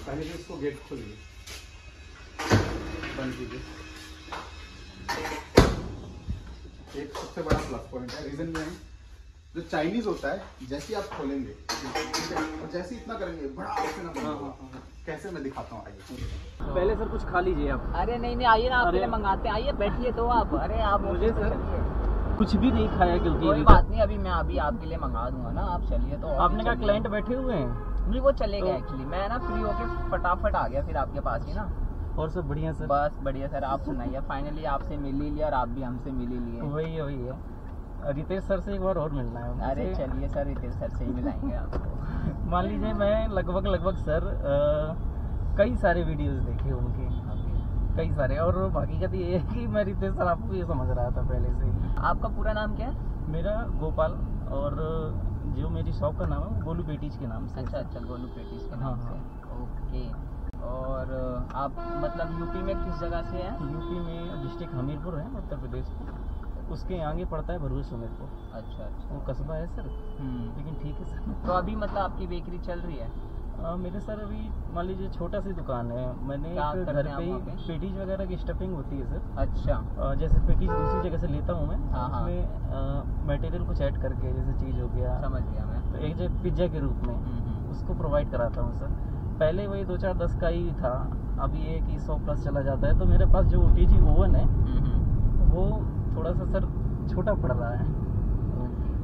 पहले तो इसको गेट खोलिए, बंद कीजिए। एक सबसे बड़ा प्लस पॉइंट है, रीजन ये है, जो चाइनीज होता है जैसे ही आप खोलेंगे ठीक है, और जैसे ही इतना करेंगे बड़ा से ना बंद। कैसे मैं दिखाता हूँ, आइए। पहले सर कुछ खा लीजिए आप। अरे नहीं आइए ना, आपके लिए मंगाते हैं, आइए बैठिए तो आप। अरे आप मुझे सर कुछ भी नहीं खाया क्योंकि कोई बात नहीं, अभी मैं अभी आपके लिए मंगा दूंगा ना, आप चलिए। तो आपने कहा क्लाइंट बैठे हुए हैं? नहीं वो चले गए एक्चुअली, मैं ना फ्री होके फटाफट आ गया फिर आपके पास ही ना। और सब बढ़िया सर? बस बढ़िया सर, आप सुनाइए। फाइनली आपसे मिल ही लिया और आप भी हमसे मिल ही लिए। वही है, रितेश सर से एक बार और मिलना है। अरे चलिए सर, रितेश सर से ही मिलाएंगे आपको। मान लीजिए मैं लगभग सर कई सारे वीडियोस देखे उनके, कई सारे, और बाकी का तो ये है कि मैं रितेश सर आपको ये समझ रहा था पहले से ही। आपका पूरा नाम क्या है? मेरा गोपाल, और जो मेरी शॉप का नाम है वो गोलू पेटीज के नाम से। अच्छा, गोलू पेटीज के नाम से। ओके। और आप मतलब यूपी में किस जगह से हैं? यूपी में डिस्ट्रिक्ट हमीरपुर है, उत्तर प्रदेश, उसके आगे पड़ता है भरूच सुमेरपुर। अच्छा, वो कस्बा है सर, लेकिन ठीक है सर। तो अभी मतलब आपकी बेकरी चल रही है? मेरे सर अभी मान लीजिए छोटा सी दुकान है, मैंने एक घर पे ही पेटीज वगैरह की स्टफिंग होती है सर। अच्छा। जैसे पेटीज दूसरी जगह से लेता हूँ मैं, उसमें मटेरियल कुछ ऐड करके, जैसे चीज़ हो गया, समझ गया मैं, तो एक जगह पिज्ज़ा के रूप में उसको प्रोवाइड कराता हूँ सर। पहले वही 2-4-10 का ही था, अभी ये कि 100+ चला जाता है। तो मेरे पास जो OTG ओवन है वो थोड़ा सा सर छोटा पड़ रहा है,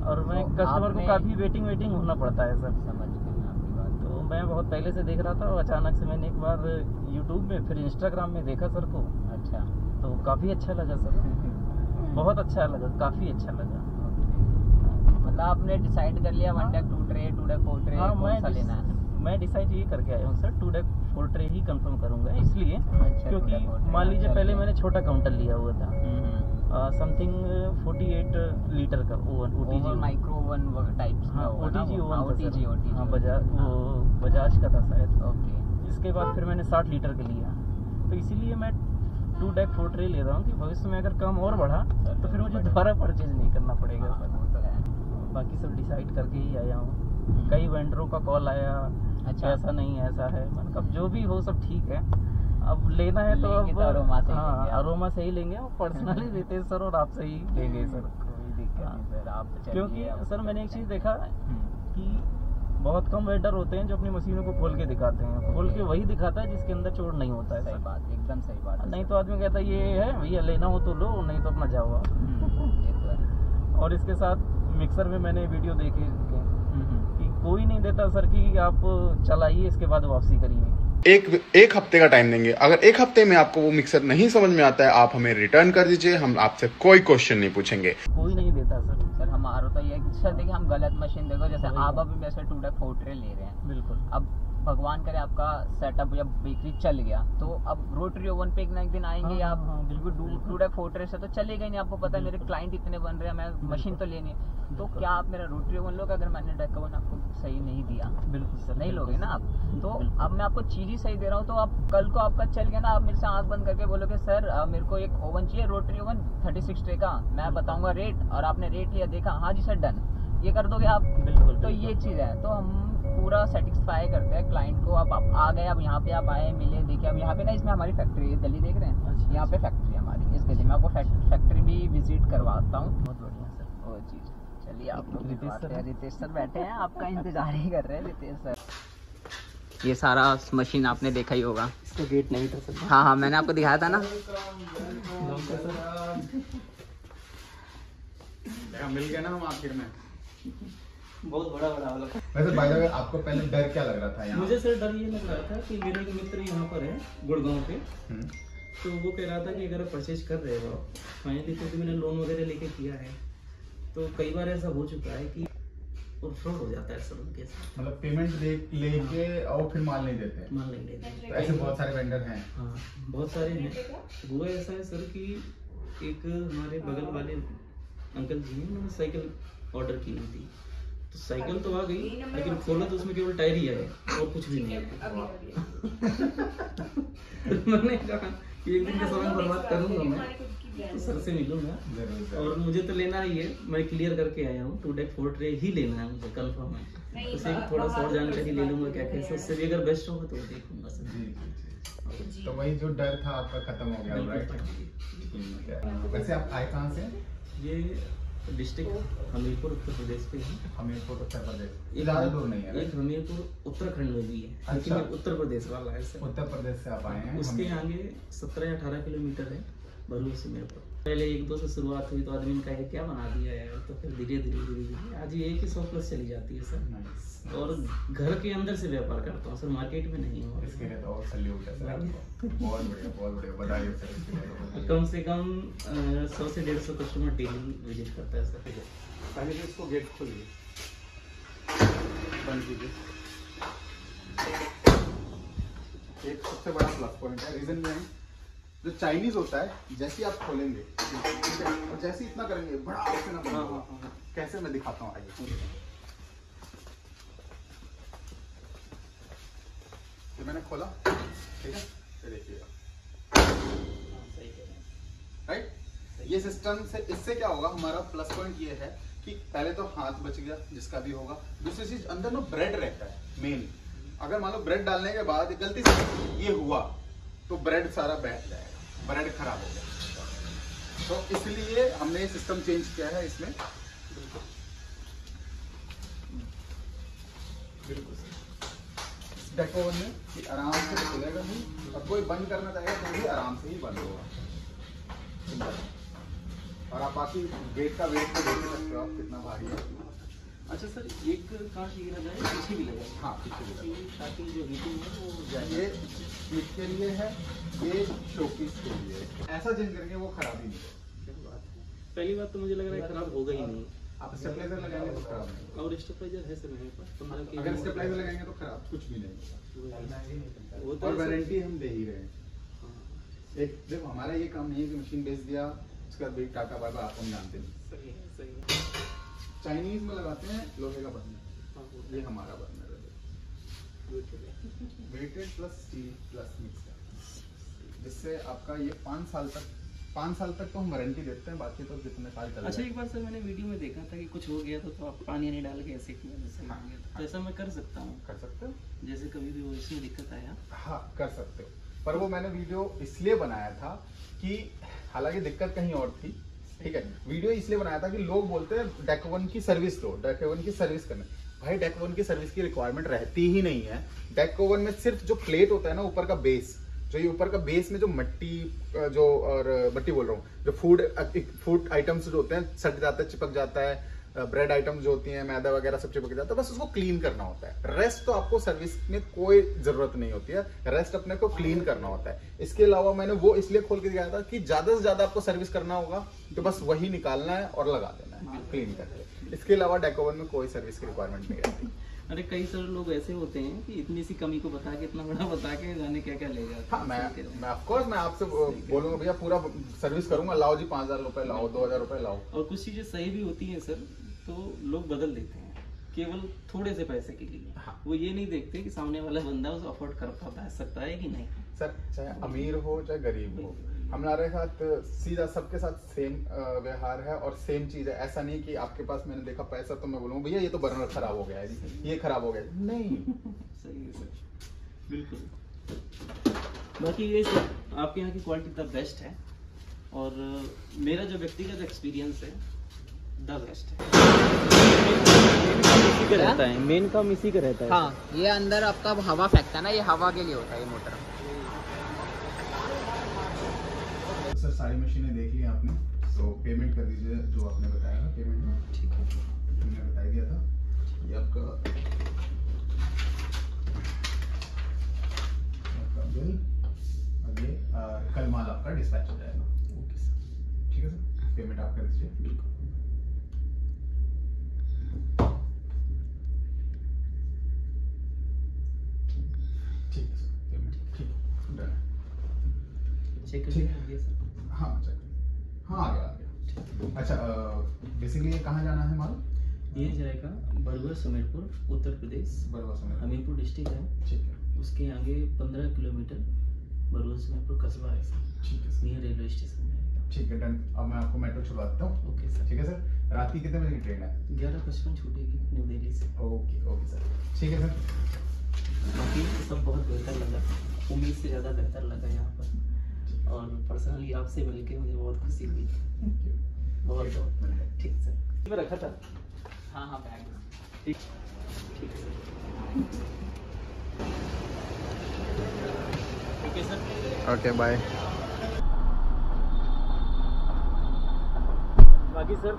और मैं कस्टमर को काफ़ी वेटिंग होना पड़ता है सर। समझ गया आपकी बात। तो मैं बहुत पहले से देख रहा था, और अचानक से मैंने एक बार यूट्यूब में फिर इंस्टाग्राम में देखा सर को। अच्छा। तो काफ़ी अच्छा लगा सर, बहुत अच्छा लगा, काफ़ी अच्छा लगा। मतलब आपने डिसाइड कर लिया 1 डेक 2 ट्रे 2 डेक 4 ट्रे कौन सा लेना है? मैं डिसाइड ये करके आया हूँ सर, 2 डेक 4 ट्रे ही कंफर्म करूँगा, इसलिए अच्छा, क्योंकि मान लीजिए पहले मैंने छोटा काउंटर लिया हुआ था, समथिंग 48 लीटर का oven, OTG micro oven types. हाँ, OTG ओवन, OTG हाँ, बजाज का था शायद। ओके। इसके बाद फिर मैंने 60 लीटर का लिया, तो इसीलिए मैं 2 डेक 4 ट्रे ले रहा हूँ कि भविष्य में अगर काम और बढ़ा तो फिर मुझे दोबारा परचेज नहीं करना पड़ेगा सर। बाकी सब डिसाइड करके ही आया हूँ। कई वेंडरों का कॉल आया, अच्छा ऐसा नहीं ऐसा है, मैंने कहा जो भी हो सब ठीक है, अब लेना है तो अब अरोमा से ही लेंगे, और पर्सनली रितेश सर और आपसे ही लेंगे सर। कोई दिक्कत नहीं सर, आप क्योंकि सर मैंने एक चीज़ देखा कि बहुत कम वेंडर होते हैं जो अपनी मशीनों को खोल के दिखाते हैं, खोल के वही दिखाता है जिसके अंदर चोट नहीं होता है। सही बात, एकदम सही बात। नहीं तो आदमी कहता है ये है भैया, लेना हो तो लो, नहीं तो अपना जाओ। ये तो है। और इसके साथ मिक्सर में मैंने वीडियो देखे कि कोई नहीं देता सर कि आप चलाइए इसके बाद वापसी करिए। एक हफ्ते का टाइम देंगे, अगर एक हफ्ते में आपको वो मिक्सर नहीं समझ में आता है, आप हमें रिटर्न कर दीजिए, हम आपसे कोई क्वेश्चन नहीं पूछेंगे। कोई नहीं देता सर हमारा तो ये है कि सर देखिए, हम गलत मशीन देखो, जैसे आप अभी वैसे 2 डेक 4 ट्रे ले रहे हैं, बिल्कुल। अब भगवान करे आपका सेटअप या बेकरी चल गया, तो अब रोटरी ओवन पे एक ना एक दिन आएंगे आप। बिल्कुल 2 डेक 4 ट्रे से तो चलेगा ही नहीं, आपको पता है मेरे क्लाइंट इतने बन रहे हैं, मैं मशीन तो लेनी है। तो क्या आप मेरा रोटरी ओवन लोगे अगर मैंने डेक ओवन आपको सही नहीं दिया? बिल्कुल सर, नहीं लोगे ना आप। तो अब मैं आपको चीज़ ही सही दे रहा हूँ, तो आप कल को आपका चल गया ना, आप मेरे से आंख बंद करके बोलोगे सर मेरे को एक ओवन चाहिए रोटरी ओवन 36 ट्रे का, मैं बताऊंगा रेट, और आपने रेट लिया, देखा, हाँ जी सर डन, ये कर दोगे आप? बिल्कुल। तो ये चीज़ है, तो हम पूरा सेटिस्फाई करते हैं क्लाइंट को। अब आप आ गए, अब यहाँ पे आप आए, मिले, देखे, अब यहाँ पे ना इसमें हमारी फैक्ट्री है, गली देख रहे हैं? अच्छा, यहाँ पे फैक्ट्री है हमारी, इस गली में आपको फैक्ट्री भी विजिट करवाता हूँ। बहुत बढ़िया सर, वो चीज़। चलिए आप लोग रितेश सर बैठे हैं, आपका इंतजार ही कर रहे हैं रितेश सर। ये सारा मशीन आपने देखा ही होगा, इसका गेट नहीं था सर। हाँ, मैंने आपको दिखाया था ना। मिल गया ना हम आखिर में, बहुत बड़ा वाला। वैसे बाय द वे आपको पहले डर क्या लग रहा था यहाँ? मुझे सर डर ये लग रहा था कि मेरा एक मित्र यहाँ पर है गुड़गांव पे, तो वो कह रहा था कि अगर परचेज कर रहे हो फाइनली, तो मैंने लोन वगैरह लेके किया है, तो कई बार ऐसा हो चुका है कि और फ्रॉड हो जाता है सर उनके साथ। मतलब पेमेंट लेके और फिर माल नहीं देते? माल नहीं देते। तो ऐसे बहुत सारे वेंडर हैं। हाँ, बहुत सारे हैं। हुआ ऐसा है सर कि एक हमारे बगल वाले अंकल जी हैं, उन्होंने साइकिल ऑर्डर की हुई थी, तो साइकिल तो आ गई, लेकिन खोला तो उसमें केवल टायर ही आया और कुछ भी नहीं आया। तो मैंने कहा कि एक दिन का समय बर्बाद करूंगा मैं, तो सर से मिलूंगा, और मुझे तो लेना ही है, मैं क्लियर करके आया हूँ, 2 डेक 4 ट्रे ही लेना है मुझे, कंफर्म है। उससे भी थोड़ा सा और जानकारी ले लूंगा क्या कैसे, उससे भी अगर बेस्ट होगा तो देखूंगा सर। जी। तो वही जो डर था आपका खत्म हो गया, राइट? वैसे आप आए कहाँ से? ये डिस्ट्रिक्ट हमीरपुर उत्तर प्रदेश पे है। हमीरपुर उत्तर प्रदेश, ज़्यादा दूर नहीं है। एक हमीरपुर उत्तराखंड में भी है, लेकिन अच्छा। उत्तर प्रदेश वाला है सर। उत्तर प्रदेश से आप आए हैं। उसके आगे 17 या 18 किलोमीटर है भरूच से मेरे पर। पहले 1-2 से शुरुआत हुई तो आदमी ने कहा क्या बना दिया यार, तो फिर धीरे धीरे आज ये कि 100+ चली जाती है सर। और घर के अंदर से व्यापार करता हूँ सर, मार्केट में नहीं हो। इसके लिए तो और सैल्यूट है सर आपको। बहुत बढ़िया बधाई सर इसके लिए। कम से कम 100 से 150 कस्टमर डेली विजिट करता है सर। पहले तो इसको गेट खोलिए, बंद कीजिए। एक सबसे बड़ा प्लस पॉइंट है, रीजन ये है, जो चाइनीज होता है जैसे आप खोलेंगे ठीक है, और जैसे इतना करेंगे बड़ा से ना बंद होगा। कैसे मैं दिखाता हूँ, आइए। ये मैंने खोला, ठीक है, ये देखिएगा, राइट। ये सिस्टम से इससे क्या होगा, हमारा प्लस पॉइंट ये है कि पहले तो हाथ बच गया जिसका भी होगा। दूसरी चीज अंदर ना ब्रेड रहता है मेन। अगर मान लो ब्रेड डालने के बाद गलती से ये हुआ तो ब्रेड सारा बैठ जाएगा, ब्रेड खराब हो जाएगा। तो इसलिए हमने ये सिस्टम चेंज किया है इसमें। बिल्कुल डेकोर में कि आराम से खुलेगा नहीं, और कोई बंद करना चाहेगा तो भी आराम से ही बंद होगा। और आप बाकी गेट का वेट तो देख सकते हो आप कितना भारी है। अच्छा सर, एक कांच ये लगा है, पीछे भी लगा है। हाँ, पीछे भी लगा है, ताकि जो हीटिंग है वो जाए। ये हीट के लिए है, ये शोपीस के लिए है। ऐसा चेंज करेंगे वो खराब ही नहीं होगा। क्या बात है। पहली बात तो मुझे लग रहा है खराब होगा ही नहीं। आप स्टेबलाइजर लगाएंगे तो खराब नहीं होगा। और स्टेबलाइजर है सर मेरे पास 15 के। अगर स्टेबलाइजर लगाएंगे तो खराब कुछ भी नहीं होगा। वो तो और वारंटी हम दे ही रहे हैं। एक देखो, हमारा ये काम नहीं है कि मशीन बेच दिया उसके बाद भाई टाटा बाय बाय, आप हम जानते नहीं। सही है, सही है। चाइनीज में लगाते हैं लोहे का बर्नर, ये हमारा बर्नर है, weighted plus steel plus mix, जिससे आपका ये 5 साल तक तो हम वारंटी देते हैं, बाकी तो जितने साल चले। अच्छा, एक बार सर मैंने वीडियो में देखा था कि कुछ हो गया था तो आप पानी नहीं डाल के ऐसे किया, जैसे हो गया था। तो ऐसा मैं कर सकता हूँ? कर सकते हो, जैसे कभी भी वो इसमें दिक्कत आया। हाँ कर सकते हो, पर वो मैंने वीडियो इसलिए बनाया था कि हालांकि दिक्कत कहीं और थी, ठीक है। वीडियो इसलिए बनाया था कि लोग बोलते हैं डेकोवन की सर्विस दो, डेकोवन की सर्विस करने। भाई डेकोवन की सर्विस की रिक्वायरमेंट रहती ही नहीं है। डेकोवन में सिर्फ जो प्लेट होता है ना, ऊपर का बेस, जो ये ऊपर का बेस में जो मट्टी जो, और मट्टी बोल रहा हूँ, जो फूड आइटम्स जो होते हैं सट जाता है, चिपक जाता है, ब्रेड आइटम्स जो होती हैं, मैदा वगैरह सब चिपक जाता है, बस उसको क्लीन करना होता है। रेस्ट तो आपको सर्विस में कोई जरूरत नहीं होती है, रेस्ट अपने को क्लीन करना होता है। इसके अलावा मैंने वो इसलिए खोल के दिखाया था कि ज्यादा से ज्यादा आपको सर्विस करना होगा तो बस वही निकालना है और लगा देना है क्लीन करके। इसके अलावा डेकोवन में कोई सर्विस की रिक्वायरमेंट नहीं रहती। अरे कई सारे लोग ऐसे होते हैं कि इतनी सी कमी को बता के, इतना बड़ा बता के जाने क्या क्या ले जाते हैं। हाँ, मैं ऑफ कोर्स मैं आपसे बोलूंगा भैया पूरा सर्विस करूंगा, लाओ जी 5000 रुपए लाओ, 2000 रुपए लाओ। और कुछ चीजें सही भी होती हैं सर, तो लोग बदल देते हैं केवल थोड़े से पैसे के लिए। हाँ। वो ये नहीं देखते कि सामने वाला बंदा उसे अफोर्ड कर पाता है, सकता है कि नहीं। सर चाहे अमीर हो चाहे गरीब हो, हमारे साथ सीधा सबके साथ सेम व्यवहार है और सेम चीज है। ऐसा नहीं कि आपके पास मैंने देखा पैसा तो मैं बोलूँगा भैया ये तो बर्नर खराब हो गया है जी, ये खराब हो गया, नहीं। सही है सर, बिल्कुल। बाकी ये सर आपके यहाँ की क्वालिटी द बेस्ट है, और मेरा जो व्यक्तिगत एक्सपीरियंस है द बेस्ट है। इसी का रहता है, मेन काम इसी का रहता है। हाँ, ये अंदर आपका हवा फेंकता है ना, ये हवा के लिए होता है ये मोटर। सर सारी मशीनें देख ली आपने, तो पेमेंट कर दीजिए जो आपने बताया था। पेमेंट में ठीक है, मैंने बता दिया था। ये आपका बिल, और ये कल माल आपका डिस्पैच हो जाएगा। ओके सर, ठीक है सर, पेमेंट आप कर दीजिए। बिल्कुल ठीक है सर, पेमेंट ठीक है, डन है। चेक कर लीजिए सर। हाँ हाँ आ गया। अच्छा बेसिकली ये कहाँ जाना है माल? ये जाएगा बरवा समीरपुर उत्तर प्रदेश, बरवा समीरपुर हमीरपुर डिस्ट्रिक्ट है। ठीक है, उसके आगे 15 किलोमीटर बरवा समीरपुर कस्बा है सर। ठीक है सर। नियर रेलवे स्टेशन जाएगा। ठीक है डन। अब मैं आपको मेट्रो छुड़वा देता हूँ। Okay sir. ठीक है सर। रात की कितने बजे की ट्रेन है? 11:55 छूटेगी न्यू दिल्ली से। ओके ओके सर, ठीक है सर। बाकी सब बहुत बेहतर लगा, उम्मीद से ज़्यादा बेहतर लगा यहाँ पर, और पर्सनली आपसे मिलके मुझे बहुत खुशी हुई। बहुत बहुत ठीक सर। मैं रखा था। हाँ हाँ बैग ठीक ठीक sir. Okay sir. Okay bye. बाकी सर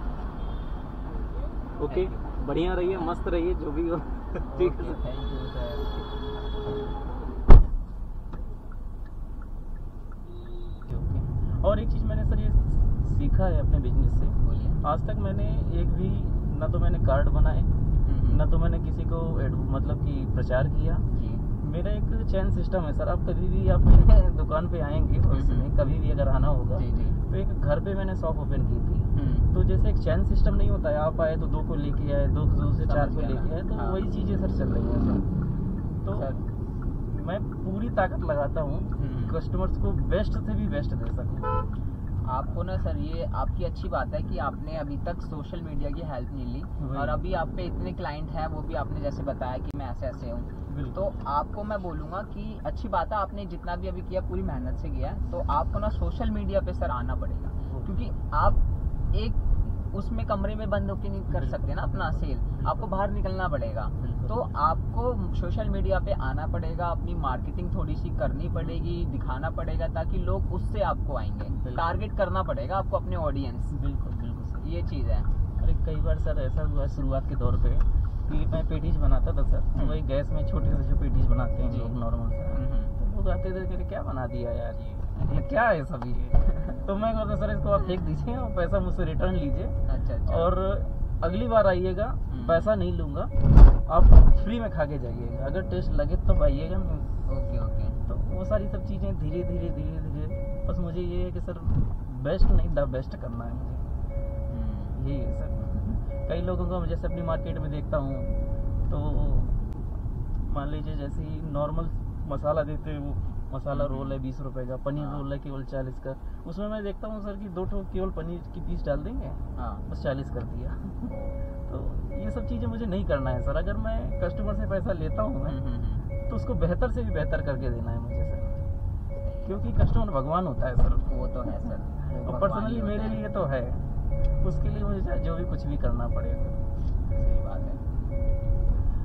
ओके, बढ़िया रहिए, मस्त रहिए, जो भी हो। ठीक है सर। Thank you sir. और एक चीज़ मैंने सर ये सीखा है अपने बिजनेस से, बोलिए। आज तक मैंने एक भी ना तो मैंने कार्ड बनाए, ना तो मैंने किसी को मतलब कि प्रचार किया। जी मेरा एक चैन सिस्टम है सर। आप कभी भी आप मेरे दुकान पे आएंगे भविष्य में, कभी भी अगर आना होगा, जी जी। तो एक घर पे मैंने शॉप ओपन की थी। तो जैसे एक चैन सिस्टम नहीं होता है, आप आए तो 2 को लेके आए, 2 से 4 को लेके आए, तो हाँ। वही चीज़ें सर चल रही हैं सर। तो सर मैं पूरी ताकत लगाता हूँ कस्टमर्स को बेस्ट से भी बेस्ट दे सकूँ। आपको ना सर, ये आपकी अच्छी बात है कि आपने अभी तक सोशल मीडिया की हेल्प नहीं ली, और अभी आप पे इतने क्लाइंट हैं, वो भी आपने जैसे बताया कि मैं ऐसे ऐसे हूँ। तो आपको मैं बोलूँगा कि अच्छी बात है, आपने जितना भी अभी किया पूरी मेहनत से किया है। तो आपको ना सोशल मीडिया पे सर आना पड़ेगा, क्योंकि आप एक उसमें कमरे में बंद होकर नहीं कर सकते ना अपना सेल, आपको बाहर निकलना पड़ेगा। तो आपको सोशल मीडिया पे आना पड़ेगा, अपनी मार्केटिंग थोड़ी सी करनी पड़ेगी, दिखाना पड़ेगा, ताकि लोग उससे आपको आएंगे। टारगेट करना पड़ेगा आपको अपने ऑडियंस। बिल्कुल बिल्कुल सर, ये चीज़ है। अरे कई बार सर ऐसा हुआ शुरुआत के दौर पे कि मैं पेटीज बनाता था सर, तो वही गैस में छोटे से जो पेटीज बनाते हैं लोग नॉर्मल सा, तो लोग आते थे कि क्या बना दिया यार ये क्या है सब ये। तो मैं कहता सर इसको आप फेंक दीजिए और पैसा मुझसे रिटर्न लीजिए, अच्छा। और अगली बार आइएगा पैसा नहीं लूँगा, आप फ्री में खा के जाइएगा, अगर टेस्ट लगे तो आइएगा। ओके। तो वो सारी सब चीज़ें धीरे धीरे बस मुझे ये है कि सर बेस्ट नहीं द बेस्ट करना है मुझे, यही है सर। कई लोगों को जैसे अपनी मार्केट में देखता हूँ, तो मान लीजिए जैसे ही नॉर्मल मसाला देते हैं, वो मसाला रोल है 20 रुपए का, पनीर रोल है केवल 40 का, उसमें मैं देखता हूँ सर कि 2 ठो केवल पनीर की पीस डाल देंगे, बस 40 कर दिया। तो ये सब चीज़ें मुझे नहीं करना है सर। अगर मैं कस्टमर से पैसा लेता हूँ मैं, तो उसको बेहतर से भी बेहतर करके देना है मुझे सर, क्योंकि कस्टमर भगवान होता है सर। वो तो है सर, और पर्सनली मेरे लिए तो है, उसके लिए मुझे चाहे जो भी कुछ भी करना पड़ेगा। सही बात है।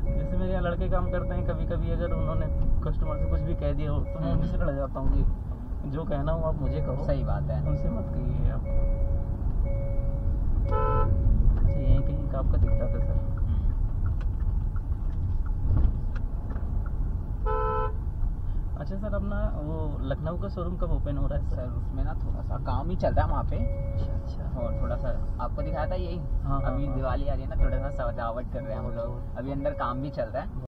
जैसे मेरे यहाँ लड़के काम करते हैं, कभी कभी अगर उन्होंने कस्टमर से कुछ भी कह दिया हो, तो मैं उनसे लड़ जाता हूँ कि जो कहना हो आप मुझे कहो। सही बात है। उनसे मत कहिए आप। अच्छा यहीं कहीं का आपका दिखता था सर। अच्छा सर, अपना वो लखनऊ का शोरूम कब ओपन हो रहा है सर? उसमें ना थोड़ा सा काम ही चल रहा है वहाँ पे, अच्छा। और थोड़ा सा आपको दिखाया था यही। हाँ, अभी हाँ। दिवाली आ रही है ना, थोड़ा सा सजावट कर रहे हैं हम लोग, अभी अंदर काम भी चल रहा है।